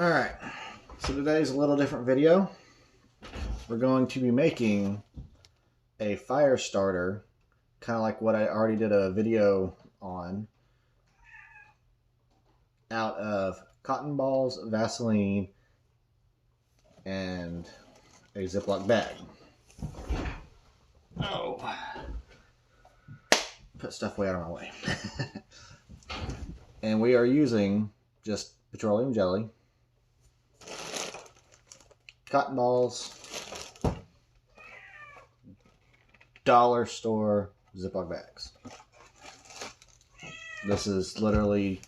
Alright, so today's a little different video. We're going to be making a fire starter, kind of like what I already did a video on, out of cotton balls, Vaseline, and a Ziploc bag. Oh, put stuff way out of my way. And we are using just petroleum jelly, cotton balls, dollar store Ziploc bags. This is literally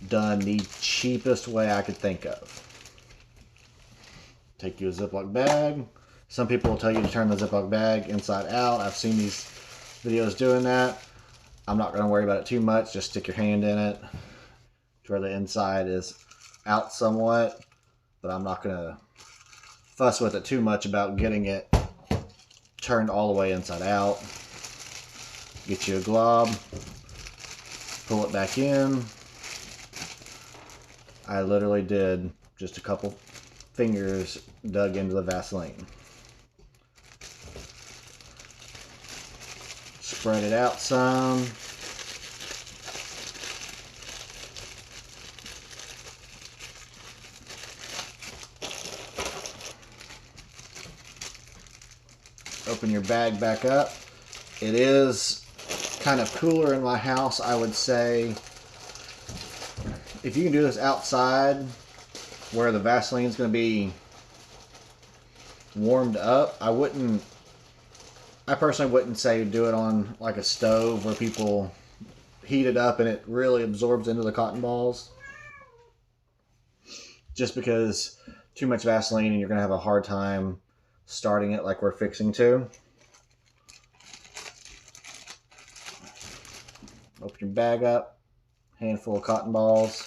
done the cheapest way I could think of. Take you a Ziploc bag. Some people will tell you to turn the Ziploc bag inside out. I've seen these videos doing that. I'm not going to worry about it too much. Just stick your hand in it to where the inside is out somewhat. But I'm not going to fuss with it too much about getting it turned all the way inside out. Get you a glob. Pull it back in. I literally did just a couple fingers dug into the Vaseline. Spread it out some. Open your bag back up. It is kind of cooler in my house, I would say. If you can do this outside where the Vaseline is going to be warmed up, I personally wouldn't say do it on like a stove where people heat it up and it really absorbs into the cotton balls. Just because too much Vaseline and you're going to have a hard time starting it like we're fixing to. Open your bag up, handful of cotton balls.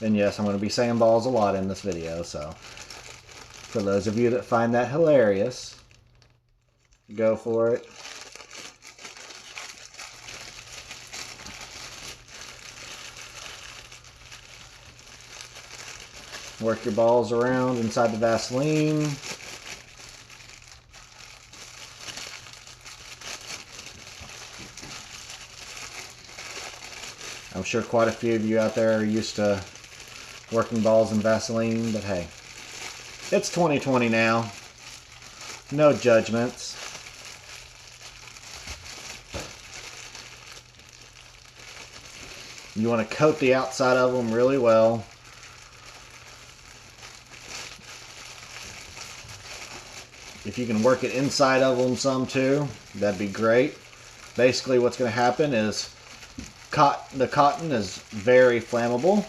And yes, I'm going to be saying balls a lot in this video, so for those of you that find that hilarious, go for it. Work your balls around inside the Vaseline. I'm sure quite a few of you out there are used to working balls in Vaseline, but hey, it's 2020 now. No judgments. You want to coat the outside of them really well. If you can work it inside of them some too, that'd be great. Basically what's going to happen is the cotton is very flammable.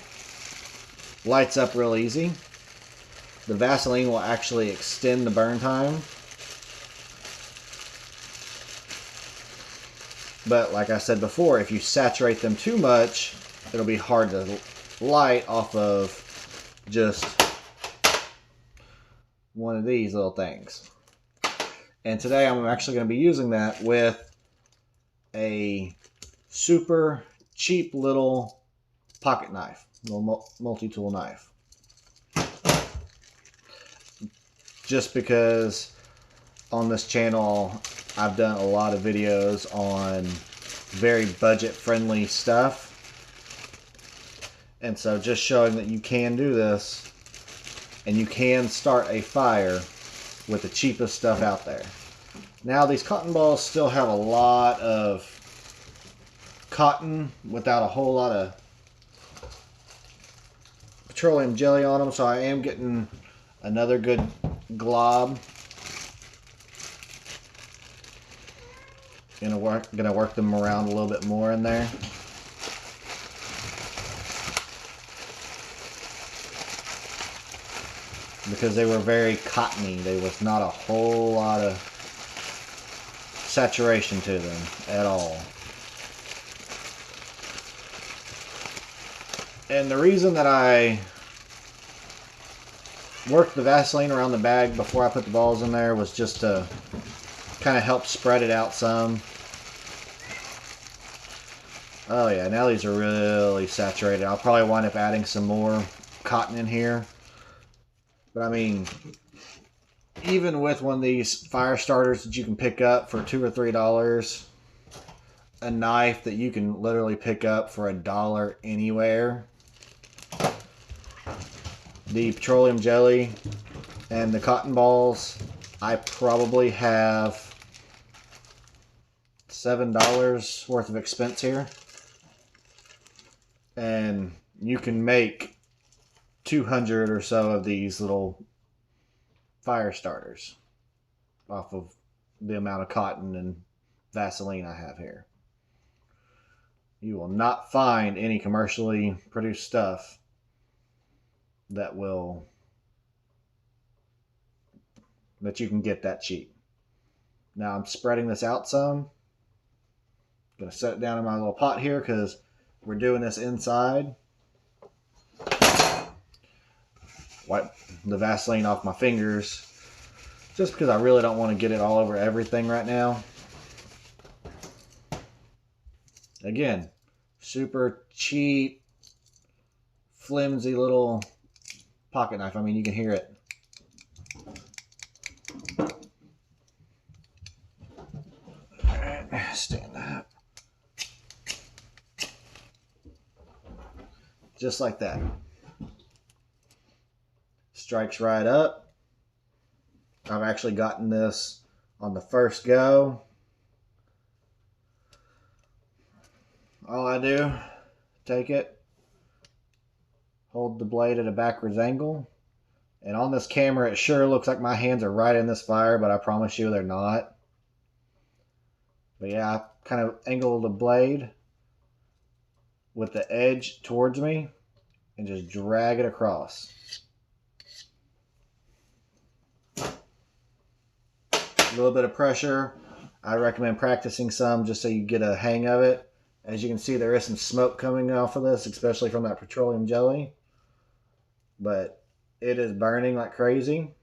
Lights up real easy. The Vaseline will actually extend the burn time. But like I said before, if you saturate them too much, it'll be hard to light off of just one of these little things. And today I'm actually going to be using that with a super cheap little pocket knife, little multi-tool knife. Just because on this channel I've done a lot of videos on very budget-friendly stuff. And so just showing that you can do this and you can start a fire with the cheapest stuff out there. Now these cotton balls still have a lot of cotton without a whole lot of petroleum jelly on them, so I am getting another good glob. Gonna work them around a little bit more in there. Because they were very cottony. There was not a whole lot of saturation to them at all. And the reason that I worked the Vaseline around the bag before I put the balls in there was just to kind of help spread it out some. Oh yeah, now these are really saturated. I'll probably wind up adding some more cotton in here. But I mean, even with one of these fire starters that you can pick up for $2 or $3, a knife that you can literally pick up for $1 anywhere, the petroleum jelly and the cotton balls, I probably have $7 worth of expense here. And you can make 200 or so of these little fire starters off of the amount of cotton and Vaseline I have here. You will not find any commercially produced stuff that you can get that cheap. Now I'm spreading this out some. I'm going to set it down in my little pot here because we're doing this inside. Wipe the Vaseline off my fingers just because I really don't want to get it all over everything right now. Again, super cheap, flimsy little pocket knife. I mean, you can hear it. Alright, stand up. Just like that. Strikes right up. I've actually gotten this on the first go. All I do, take it, hold the blade at a backwards angle, and on this camera it sure looks like my hands are right in this fire, but I promise you they're not. But yeah, I kind of angle the blade with the edge towards me and just drag it across. A little bit of pressure. I recommend practicing some just so you get a hang of it. As you can see, there is some smoke coming off of this, especially from that petroleum jelly. But it is burning like crazy.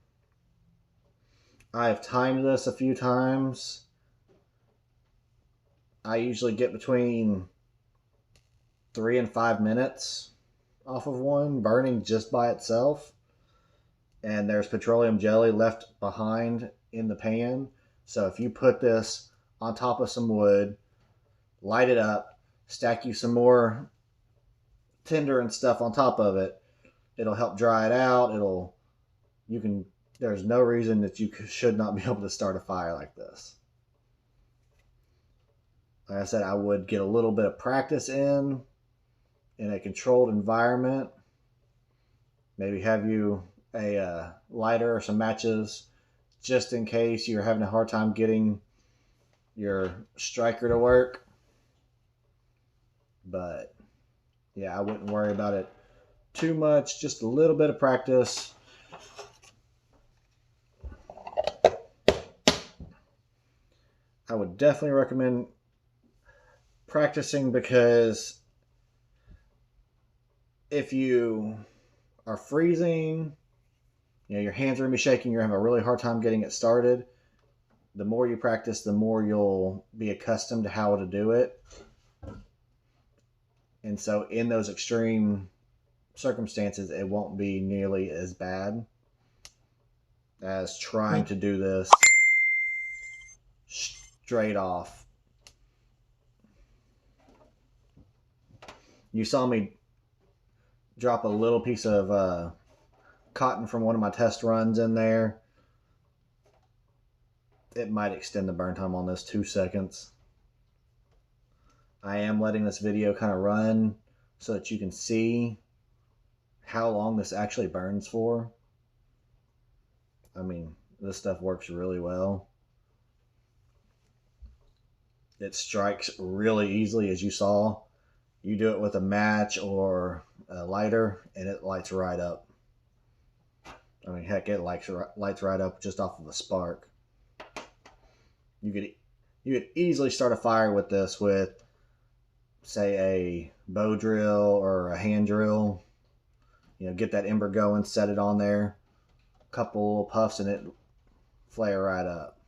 I have timed this a few times. I usually get between 3 and 5 minutes off of one burning just by itself. And there's petroleum jelly left behind in the pan. So if you put this on top of some wood, light it up, stack you some more tinder and stuff on top of it, it'll help dry it out. There's no reason that you should not be able to start a fire like this. Like I said, I would get a little bit of practice in a controlled environment. Maybe have you a lighter or some matches just in case you're having a hard time getting your striker to work. But yeah, I wouldn't worry about it too much. Just a little bit of practice. I would definitely recommend practicing, because if you are freezing, your hands are going to be shaking, you're going to have a really hard time getting it started. The more you practice, the more you'll be accustomed to how to do it. And so in those extreme circumstances, it won't be nearly as bad as trying to do this straight off. You saw me drop a little piece of cotton from one of my test runs in there. It might extend the burn time on this 2 seconds. I am letting this video kind of run so that you can see how long this actually burns for. I mean, this stuff works really well. It strikes really easily, as you saw. You do it with a match or a lighter, and it lights right up. I mean, heck, it lights right up just off of a spark. You could easily start a fire with this with, say, a bow drill or a hand drill. Get that ember going, set it on there, a couple little puffs, and it flare right up.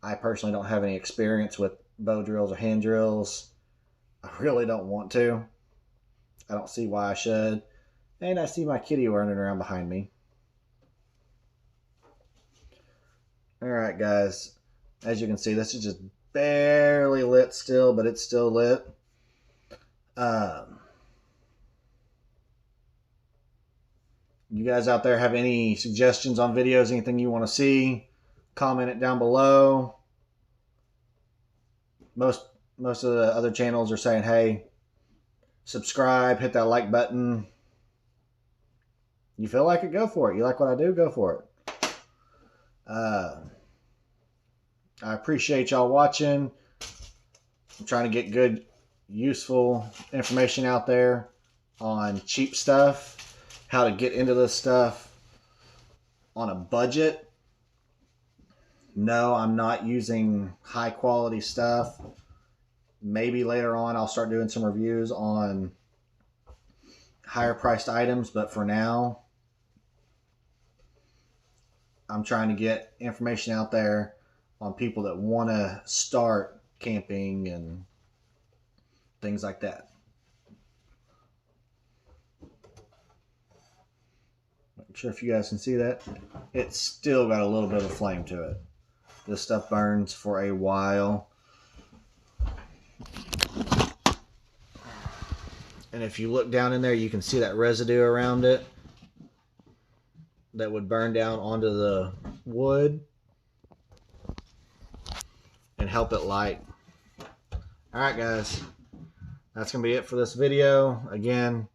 I personally don't have any experience with bow drills or hand drills. I really don't want to. I don't see why I should. And I see my kitty running around behind me. Alright guys, as you can see, this is just barely lit still, but it's still lit. You guys out there have any suggestions on videos, anything you want to see, comment it down below. Most of the other channels are saying, hey, subscribe, hit that like button. You feel like it, go for it. You like what I do, go for it. I appreciate y'all watching. I'm trying to get good, useful information out there on cheap stuff, how to get into this stuff on a budget. No, I'm not using high quality stuff. Maybe later on I'll start doing some reviews on higher priced items, but for now, I'm trying to get information out there on people that want to start camping and things like that. Not sure if you guys can see that. It's still got a little bit of a flame to it. This stuff burns for a while. And if you look down in there, you can see that residue around it that would burn down onto the wood and help it light. Alright guys, that's going to be it for this video. Again,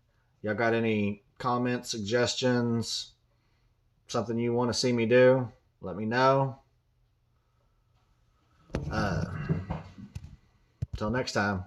y'all got any comments, suggestions, something you want to see me do, let me know. Until next time.